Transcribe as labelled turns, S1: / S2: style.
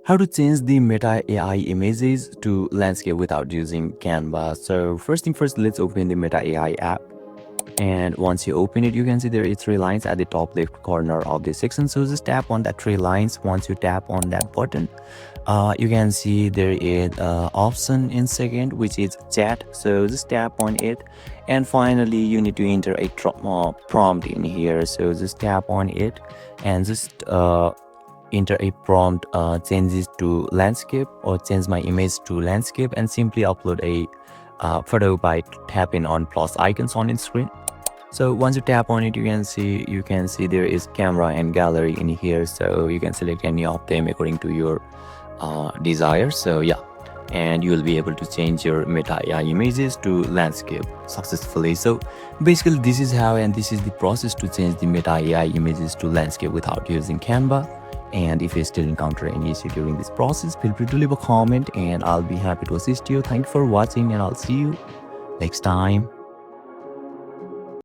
S1: How to change the Meta AI images to landscape without using Canva. So first thing first, let's open the Meta AI app. And once you open it, you can see there is three lines at the top left corner of the section. So just tap on that three lines. Once you tap on that button, you can see there is option in second, which is chat. So just tap on it, and finally you need to enter a prompt in here. So just tap on it and just enter a prompt, changes to landscape, or change my image to landscape, and simply upload a photo by tapping on plus icons on the screen. So once you tap on it, you can see there is camera and gallery in here. So you can select any of them according to your desire. So yeah, and you will be able to change your Meta AI images to landscape successfully. So basically this is how, and this is the process to change the Meta AI images to landscape without using Canva. And if you still encounter any issue during this process, feel free to leave a comment and I'll be happy to assist you. Thank you for watching, and I'll see you next time.